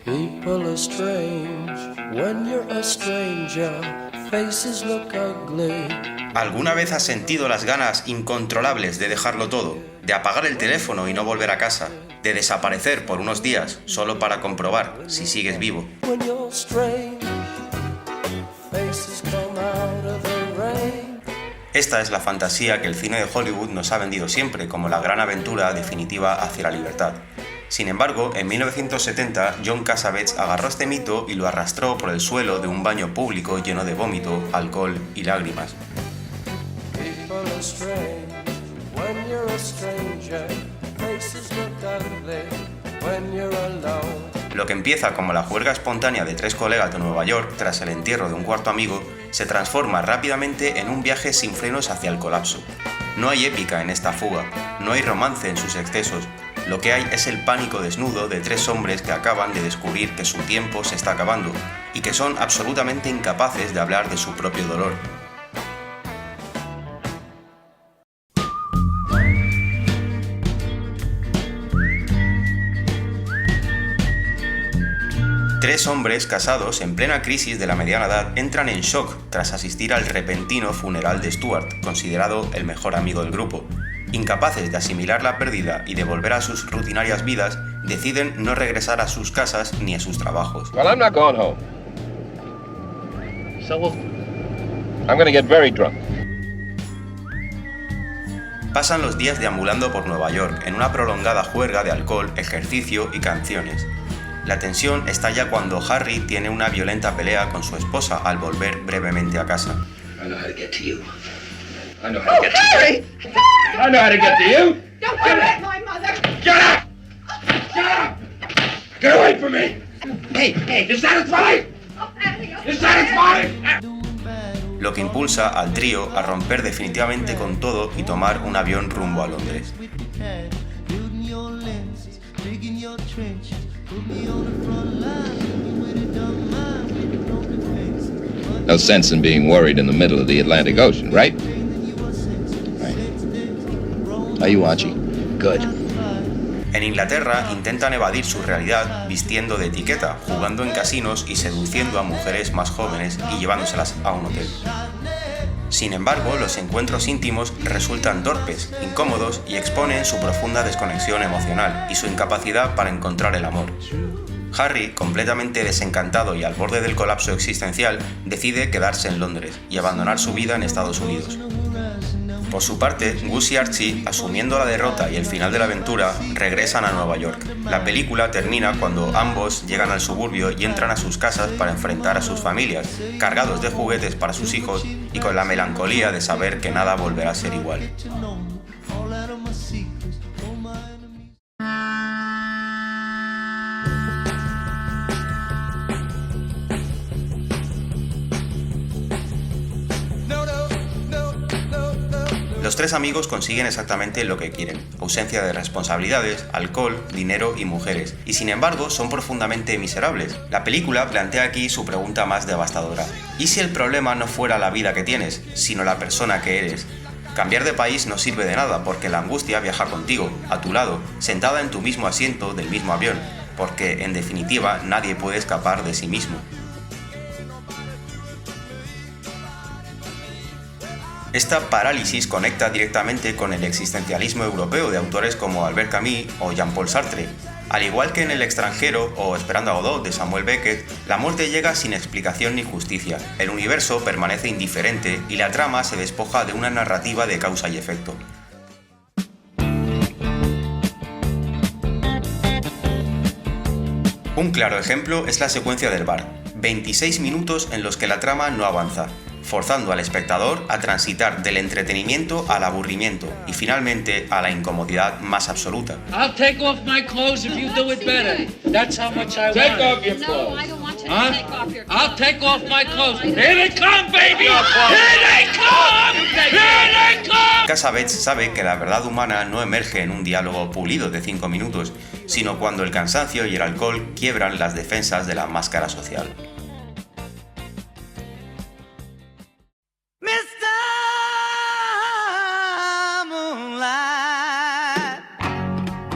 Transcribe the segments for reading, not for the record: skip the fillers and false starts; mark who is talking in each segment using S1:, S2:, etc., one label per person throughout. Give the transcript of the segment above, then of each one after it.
S1: People are strange when you're a stranger. Faces look ugly.
S2: ¿Alguna vez has sentido las ganas incontrolables de dejarlo todo? De apagar el teléfono y no volver a casa, de desaparecer por unos días solo para comprobar si sigues vivo.
S1: When you're strange, faces come out of the rain.
S2: Esta es la fantasía que el cine de Hollywood nos ha vendido siempre como la gran aventura definitiva hacia la libertad. Sin embargo, en 1970, John Cassavetes agarró este mito y lo arrastró por el suelo de un baño público lleno de vómito, alcohol y lágrimas.
S1: People are strange when you're a stranger. Faces look ugly when you're alone.
S2: Lo que empieza como la juerga espontánea de tres colegas de Nueva York tras el entierro de un cuarto amigo, se transforma rápidamente en un viaje sin frenos hacia el colapso. No hay épica en esta fuga, no hay romance en sus excesos. Lo que hay es el pánico desnudo de tres hombres que acaban de descubrir que su tiempo se está acabando y que son absolutamente incapaces de hablar de su propio dolor. Tres hombres casados en plena crisis de la mediana edad entran en shock tras asistir al repentino funeral de Stuart, considerado el mejor amigo del grupo. Incapaces de asimilar la pérdida y de volver a sus rutinarias vidas, deciden no regresar a sus casas ni a sus trabajos.
S3: Well, I'm not going home. So I'm going to get very drunk.
S2: Pasan los días deambulando por Nueva York en una prolongada juerga de alcohol, ejercicio y canciones. La tensión estalla cuando Harry tiene una violenta pelea con su esposa al volver brevemente a casa.
S3: I know how to get to you. I know how to get to you. I know how to get to you.
S4: Don't hurt my mother!
S3: Get up! Get up! Get away from me! Hey, you satisfied? You satisfied?
S2: Lo que impulsa al trío a romper definitivamente con todo y tomar un avión rumbo a Londres.
S3: No sense in being worried in the middle of the Atlantic Ocean, right? Are you Archie? Good.
S2: En Inglaterra intentan evadir su realidad vistiendo de etiqueta, jugando en casinos y seduciendo a mujeres más jóvenes y llevándoselas a un hotel. Sin embargo, los encuentros íntimos resultan torpes, incómodos y exponen su profunda desconexión emocional y su incapacidad para encontrar el amor. Harry, completamente desencantado y al borde del colapso existencial, decide quedarse en Londres y abandonar su vida en Estados Unidos. Por su parte, Gus y Archie, asumiendo la derrota y el final de la aventura, regresan a Nueva York. La película termina cuando ambos llegan al suburbio y entran a sus casas para enfrentar a sus familias, cargados de juguetes para sus hijos y con la melancolía de saber que nada volverá a ser igual. Los tres amigos consiguen exactamente lo que quieren: ausencia de responsabilidades, alcohol, dinero y mujeres, y sin embargo son profundamente miserables. La película plantea aquí su pregunta más devastadora: ¿y si el problema no fuera la vida que tienes, sino la persona que eres? Cambiar de país no sirve de nada porque la angustia viaja contigo, a tu lado, sentada en tu mismo asiento del mismo avión, porque en definitiva nadie puede escapar de sí mismo. Esta parálisis conecta directamente con el existencialismo europeo de autores como Albert Camus o Jean-Paul Sartre. Al igual que en El extranjero o Esperando a Godot de Samuel Beckett, la muerte llega sin explicación ni justicia, el universo permanece indiferente y la trama se despoja de una narrativa de causa y efecto. Un claro ejemplo es la secuencia del bar, 26 minutos en los que la trama no avanza, forzando al espectador a transitar del entretenimiento al aburrimiento y finalmente a la incomodidad más absoluta.
S5: I'll take off my clothes if you do it better. That's how much I want.
S3: Take off your
S4: No,
S3: clothes.
S4: I don't want you to
S5: Huh?
S4: take off your clothes.
S5: I'll take off my clothes. Here they come, baby! Here they come! Here they come!
S2: Cassavetes sabe que la verdad humana no emerge en un diálogo pulido de 5 minutos, sino cuando el cansancio y el alcohol quiebran las defensas de la máscara social.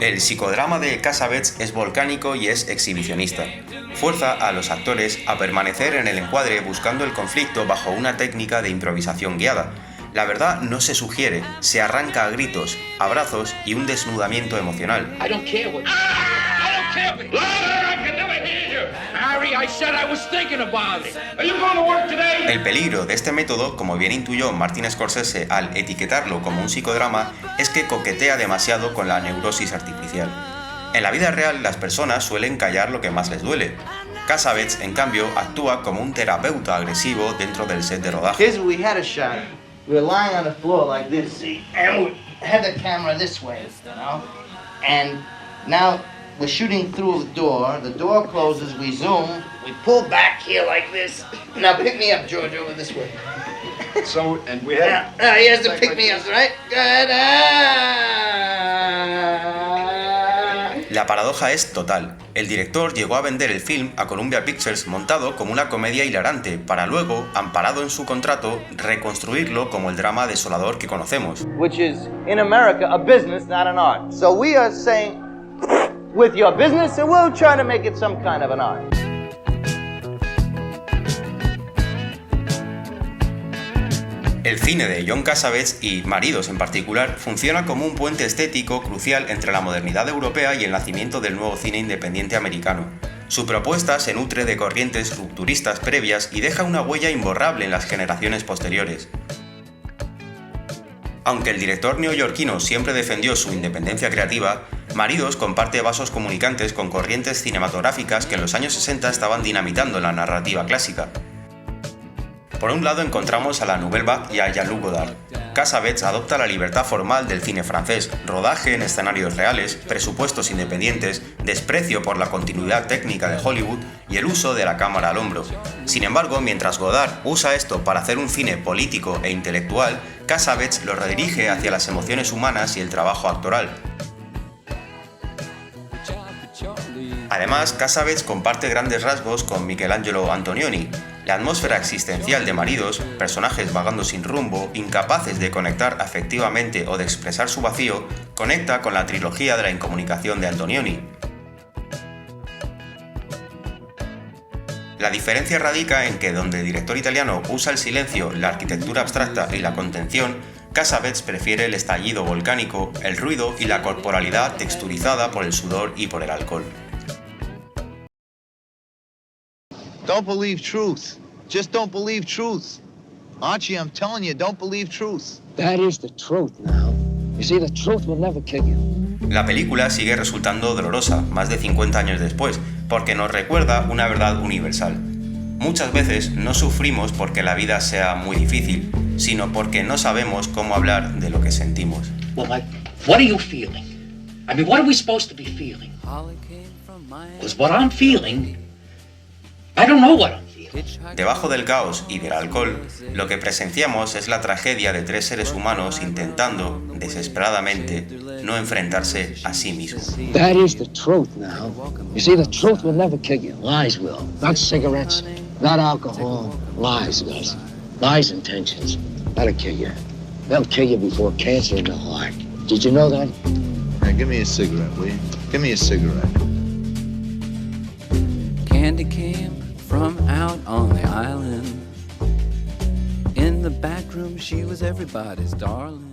S2: El psicodrama de Cassavetes es volcánico y es exhibicionista. Fuerza a los actores a permanecer en el encuadre buscando el conflicto bajo una técnica de improvisación guiada. La verdad no se sugiere, se arranca a gritos, abrazos y un desnudamiento emocional.
S5: I don't care what. I don't care what. Louder! I can never hear you. Harry, I said I was thinking about it. Are you going to work today?
S2: El peligro de este método, como bien intuyó Martin Scorsese al etiquetarlo como un psicodrama, es que coquetea demasiado con la neurosis artificial. En la vida real, las personas suelen callar lo que más les duele. Cassavetes, en cambio, actúa como un terapeuta agresivo dentro del set de rodaje.
S4: Here's what we had a shot. We were lying on the floor like this, see, and we had the camera this way, you know? And now we're shooting through the door closes, we zoom, we pull back here like this. Now pick me up, George, over this way.
S3: So, and we had...
S4: Now he has to pick me up, right? Good.
S2: La paradoja es total. El director llegó a vender el film a Columbia Pictures montado como una comedia hilarante, para luego, amparado en su contrato, reconstruirlo como el drama desolador que conocemos.
S4: Which is, in America, a business, not an art. So we are saying, with your business, and we'll try to make it some kind of an art.
S2: El cine de John Cassavetes y Maridos en particular funciona como un puente estético crucial entre la modernidad europea y el nacimiento del nuevo cine independiente americano. Su propuesta se nutre de corrientes rupturistas previas y deja una huella imborrable en las generaciones posteriores. Aunque el director neoyorquino siempre defendió su independencia creativa, Maridos comparte vasos comunicantes con corrientes cinematográficas que en los años 60 estaban dinamitando la narrativa clásica. Por un lado encontramos a la Nouvelle Vague y a Jean-Luc Godard. Cassavetes adopta la libertad formal del cine francés, rodaje en escenarios reales, presupuestos independientes, desprecio por la continuidad técnica de Hollywood y el uso de la cámara al hombro. Sin embargo, mientras Godard usa esto para hacer un cine político e intelectual, Cassavetes lo redirige hacia las emociones humanas y el trabajo actoral. Además, Cassavetes comparte grandes rasgos con Michelangelo Antonioni. La atmósfera existencial de Maridos, personajes vagando sin rumbo, incapaces de conectar afectivamente o de expresar su vacío, conecta con la trilogía de la incomunicación de Antonioni. La diferencia radica en que donde el director italiano usa el silencio, la arquitectura abstracta y la contención, Cassavetes prefiere el estallido volcánico, el ruido y la corporalidad texturizada por el sudor y por el alcohol.
S6: Don't believe truth. Just don't believe truth. Archie, I'm telling you, don't believe truth.
S7: That is the truth now. You see, the truth will never kill you.
S2: La película sigue resultando dolorosa, más de 50 años después, porque nos recuerda una verdad universal. Muchas veces no sufrimos porque la vida sea muy difícil, sino porque no sabemos cómo hablar de lo que sentimos.
S8: Well, like, what are you feeling? I mean, what are we supposed to be feeling? Because what I'm feeling, I don't know what I'm feeling.
S2: Debajo del caos y del alcohol, lo que presenciamos es la tragedia de tres seres humanos intentando, desesperadamente, no enfrentarse a sí mismos.
S7: That is the truth now. You see, the truth will never kill you. Lies will. Not cigarettes, not alcohol. Lies, guys. Lies intentions. That'll kill you. They'll kill you before cancer in the heart. Did you know that?
S6: Now, give me a cigarette, will you? Give me a cigarette.
S9: Candy came from out on the island. In the back room, she was everybody's darling.